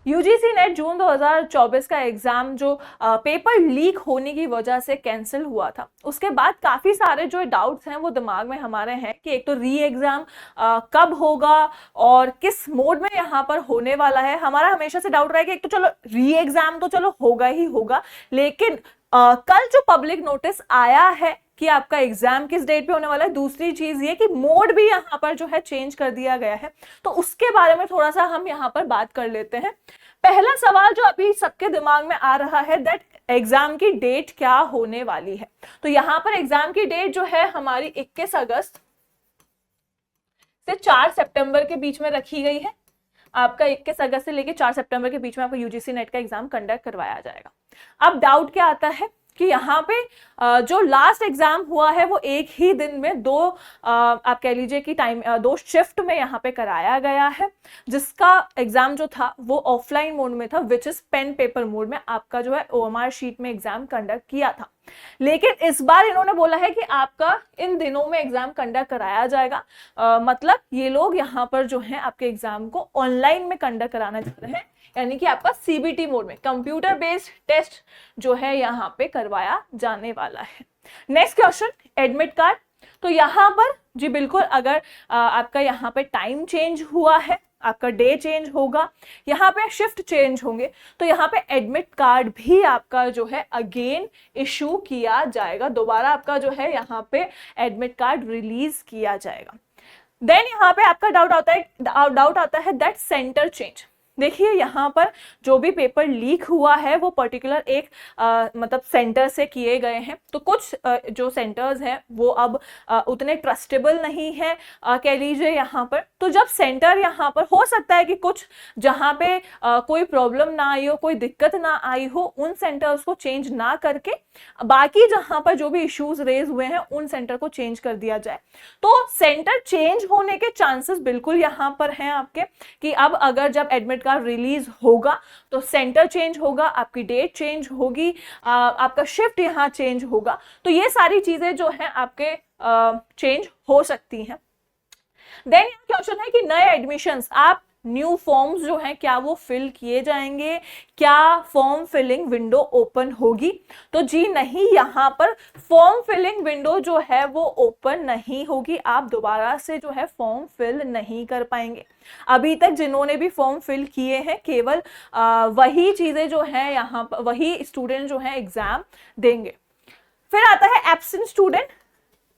UGC net जून 2024 का exam जो paper leak होने की वजह से कैंसिल हुआ था, उसके बाद काफी सारे जो डाउट्स हैं वो दिमाग में हमारे हैं कि एक तो री एग्जाम कब होगा और किस मोड में यहाँ पर होने वाला है। हमारा हमेशा से डाउट रहा है कि एक तो चलो री एग्जाम तो चलो होगा ही होगा, लेकिन कल जो पब्लिक नोटिस आया है कि आपका एग्जाम किस डेट पे होने वाला है, दूसरी चीज ये कि मोड भी यहाँ पर जो है चेंज कर दिया गया है, तो उसके बारे में थोड़ा सा हम यहाँ पर बात कर लेते हैं। पहला सवाल जो अभी सबके दिमाग में आ रहा है दैट एग्जाम की डेट क्या होने वाली है। तो यहाँ पर एग्जाम की डेट जो है हमारी 21 अगस्त से 4 सितंबर के बीच में रखी गई है। आपका 21 अगस्त से लेकर 4 सितंबर के बीच में आपको यूजीसी नेट का एग्जाम कंडक्ट करवाया जाएगा। अब डाउट क्या आता है कि यहाँ पे जो लास्ट एग्जाम हुआ है वो एक ही दिन में दो आप कह लीजिए कि टाइम दो शिफ्ट में यहाँ पे कराया गया है, जिसका एग्जाम जो था वो ऑफलाइन मोड में था, which is pen paper mode में आपका जो है ओएमआर शीट में एग्जाम कंडक्ट किया था। लेकिन इस बार इन्होंने बोला है कि आपका इन दिनों में एग्जाम कंडक्ट कराया जाएगा। मतलब ये लोग यहाँ पर जो है आपके एग्जाम को ऑनलाइन में कंडक्ट कराना चाह रहे हैं, यानी कि आपका सीबीटी मोड में कंप्यूटर बेस्ड टेस्ट जो है यहाँ पे करवाया जाने वाला है। Next question, admit card. तो यहाँ पर जी बिल्कुल, अगर आपका यहाँ पे टाइम चेंज हुआ है, आपका डे चेंज होगा, यहाँ पे शिफ्ट चेंज होंगे, तो यहाँ पे एडमिट कार्ड भी आपका जो है अगेन इशू किया जाएगा। दोबारा आपका जो है यहाँ पे एडमिट कार्ड रिलीज किया जाएगा। देन यहाँ पे आपका डाउट आता है दैट सेंटर चेंज। देखिए यहाँ पर जो भी पेपर लीक हुआ है वो पर्टिकुलर एक मतलब सेंटर से किए गए हैं, तो कुछ जो सेंटर्स हैं वो अब उतने ट्रस्टेबल नहीं है कह लीजिए यहाँ पर। तो जब सेंटर यहाँ पर हो सकता है कि कुछ जहाँ पे कोई प्रॉब्लम ना आई हो, कोई दिक्कत ना आई हो, उन सेंटर्स को चेंज ना करके बाकी जहाँ पर जो भी इश्यूज रेज हुए हैं उन सेंटर को चेंज कर दिया जाए। तो सेंटर चेंज होने के चांसेस बिल्कुल यहाँ पर हैं आपके, कि अब अगर जब एडमिट कार्ड रिलीज होगा तो सेंटर चेंज होगा, आपकी डेट चेंज होगी, आपका शिफ्ट यहाँ चेंज होगा, तो ये सारी चीजें जो है आपके चेंज हो सकती हैं। देन क्वेश्चन है कि नए एडमिशंस, आप न्यू फॉर्म्स जो हैं क्या वो फिल किए जाएंगे, क्या फॉर्म फिलिंग विंडो ओपन होगी? तो जी नहीं, यहाँ पर फॉर्म फिलिंग विंडो जो है वो ओपन नहीं होगी, आप दोबारा से जो है फॉर्म फिल नहीं कर पाएंगे। अभी तक जिन्होंने भी फॉर्म फिल किए हैं केवल वही चीजें जो है यहाँ पर वही स्टूडेंट जो है एग्जाम देंगे। फिर आता है एब्सेंट स्टूडेंट।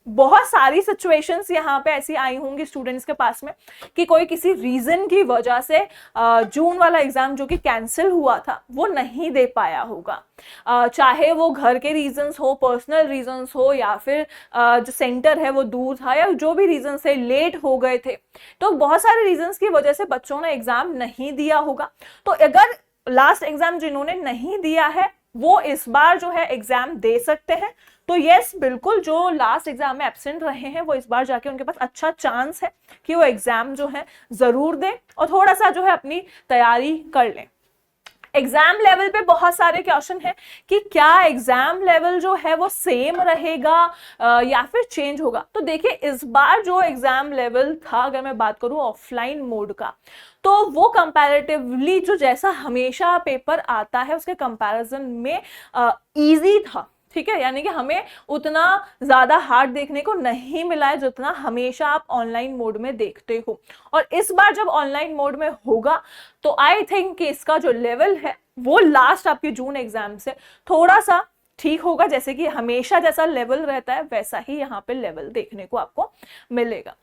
बहुत सारी सिचुएशंस यहाँ पे ऐसी आई होंगी स्टूडेंट्स के पास में कि कोई किसी रीजन की वजह से जून वाला एग्जाम जो कि कैंसिल हुआ था वो नहीं दे पाया होगा, चाहे वो घर के रीजंस हो, पर्सनल रीजंस हो, या फिर जो सेंटर है वो दूर था, या जो भी रीजन से लेट हो गए थे, तो बहुत सारे रीजंस की वजह से बच्चों ने एग्जाम नहीं दिया होगा। तो अगर लास्ट एग्जाम जिन्होंने नहीं दिया है वो इस बार जो है एग्जाम दे सकते हैं। तो यस बिल्कुल, जो लास्ट एग्जाम में एब्सेंट रहे हैं वो इस बार जाके उनके पास अच्छा चांस है कि वो एग्जाम जो है जरूर दें और थोड़ा सा जो है अपनी तैयारी कर लें। एग्जाम लेवल पे बहुत सारे क्वेश्चन हैं कि क्या एग्जाम लेवल जो है वो सेम रहेगा या फिर चेंज होगा। तो देखिए इस बार जो एग्जाम लेवल था, अगर मैं बात करूं ऑफलाइन मोड का, तो वो कंपैरेटिवली जो जैसा हमेशा पेपर आता है उसके कंपैरिजन में इजी था, ठीक है, यानी कि हमें उतना ज्यादा हार्ड देखने को नहीं मिला है जितना हमेशा आप ऑनलाइन मोड में देखते हो। और इस बार जब ऑनलाइन मोड में होगा तो आई थिंक कि इसका जो लेवल है वो लास्ट आपके जून एग्जाम से थोड़ा सा ठीक होगा, जैसे कि हमेशा जैसा लेवल रहता है वैसा ही यहाँ पे लेवल देखने को आपको मिलेगा।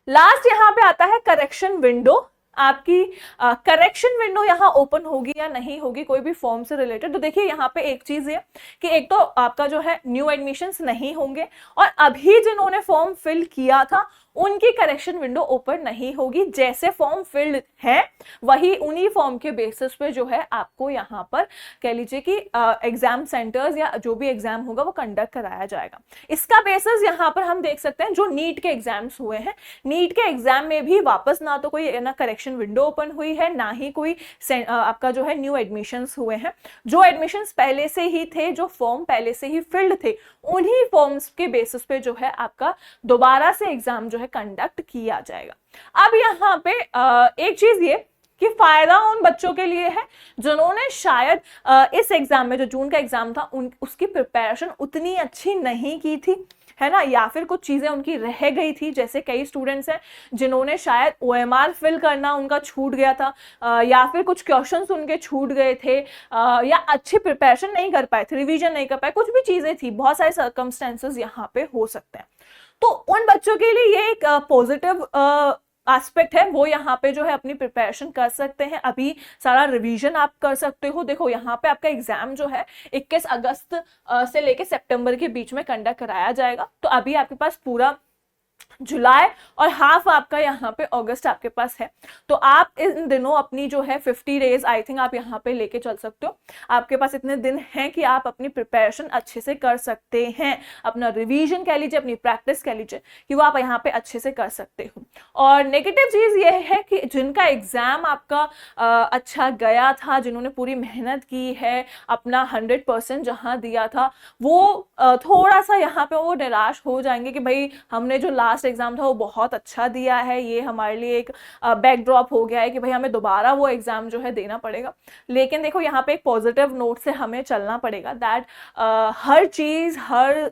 लास्ट यहाँ पे आता है करेक्शन विंडो। आपकी करेक्शन विंडो यहाँ ओपन होगी या नहीं होगी कोई भी फॉर्म से रिलेटेड। तो देखिए यहाँ पे एक चीज है कि एक तो आपका जो है न्यू एडमिशंस नहीं होंगे और अभी जिन्होंने फॉर्म फिल किया था उनकी करेक्शन विंडो ओपन नहीं होगी। जैसे फॉर्म फिल्ड है वही उन्हीं फॉर्म के बेसिस पे जो है आपको यहाँ पर कह लीजिए कि एग्जाम सेंटर्स या जो भी एग्जाम होगा वो कंडक्ट कराया जाएगा। इसका बेसिस यहाँ पर हम देख सकते हैं जो नीट के एग्जाम्स हुए हैं, नीट के एग्जाम में भी वापस ना तो कोई ना करेक्शन विंडो ओपन हुई है ना ही कोई आपका जो है न्यू एडमिशंस हुए हैं। जो एडमिशंस पहले से ही थे, जो फॉर्म पहले से ही फिल्ड थे, उन्हीं फॉर्म्स के बेसिस पे जो है आपका दोबारा से एग्जाम जो है कंडक्ट किया जाएगा। अब यहाँ पे एक चीज ये कि फायदा उन बच्चों के लिए है जिन्होंने शायद इस एग्जाम में, जो जून का एग्जाम था, उसकी प्रिपरेशन उतनी अच्छी नहीं की थी, है ना, या फिर कुछ चीजें उनकी रह गई थी। जैसे कई स्टूडेंट्स हैं जिन्होंने शायद OMR फिल करना उनका छूट गया था, या फिर कुछ क्वेश्चंस उनके छूट गए थे, या अच्छी प्रिपरेशन नहीं कर पाए थे, रिवीजन नहीं कर पाए, कुछ भी चीजें थी, बहुत सारे सर्कमस्टेंसेस यहाँ पे हो सकते हैं। तो उन बच्चों के लिए ये एक पॉजिटिव एस्पेक्ट है, वो यहाँ पे जो है अपनी प्रिपरेशन कर सकते हैं, अभी सारा रिवीजन आप कर सकते हो। देखो यहाँ पे आपका एग्जाम जो है 21 अगस्त से लेके सितंबर के बीच में कंडक्ट कराया जाएगा। तो अभी आपके पास पूरा जुलाई और हाफ आपका यहाँ पे अगस्त आपके पास है। तो आप इन दिनों अपनी जो है 50 डेज आई थिंक आप यहाँ पे लेके चल सकते हो। आपके पास इतने दिन हैं कि आप अपनी प्रिपरेशन अच्छे से कर सकते हैं, अपना रिवीजन कह लीजिए, अपनी प्रैक्टिस कह लीजिए, कि वो आप यहाँ पे अच्छे से कर सकते हो। और नेगेटिव चीज ये है कि जिनका एग्जाम आपका अच्छा गया था, जिन्होंने पूरी मेहनत की है, अपना 100% जहाँ दिया था, वो थोड़ा सा यहाँ पे वो निराश हो जाएंगे कि भाई हमने जो लास्ट एग्जाम था वो बहुत अच्छा दिया है, ये हमारे लिए एक बैकड्रॉप हो गया है कि भाई हमें दोबारा वो एग्जाम जो है देना पड़ेगा। लेकिन देखो यहाँ पे एक पॉजिटिव नोट से हमें चलना पड़ेगा, दैट हर चीज, हर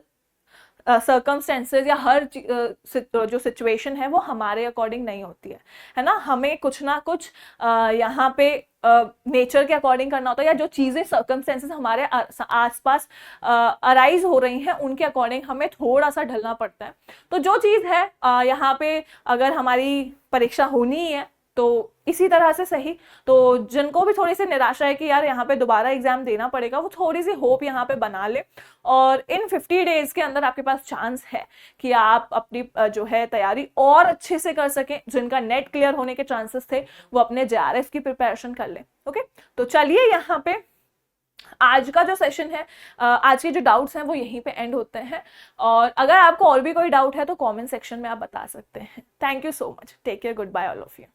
सर्कमस्टेंसेस या हर जो सिचुएशन है वो हमारे अकॉर्डिंग नहीं होती है ना। हमें कुछ ना कुछ यहाँ पे नेचर के अकॉर्डिंग करना होता है, या जो चीज़ें सर्कमस्टेंसेस हमारे आसपास अराइज हो रही हैं उनके अकॉर्डिंग हमें थोड़ा सा ढलना पड़ता है। तो जो चीज़ है यहाँ पे अगर हमारी परीक्षा होनी है तो इसी तरह से सही, तो जिनको भी थोड़ी सी निराशा है कि यार यहाँ पे दोबारा एग्जाम देना पड़ेगा, वो थोड़ी सी होप यहाँ पे बना ले। और इन 50 डेज के अंदर आपके पास चांस है कि आप अपनी जो है तैयारी और अच्छे से कर सकें। जिनका नेट क्लियर होने के चांसेस थे वो अपने JRF की प्रिपरेशन कर लें। ओके, तो चलिए यहाँ पे आज का जो सेशन है, आज के जो डाउट्स हैं वो यहीं पे एंड होते हैं। और अगर आपको और भी कोई डाउट है तो कमेंट सेक्शन में आप बता सकते हैं। Thank you so much, take care, good bye all of you.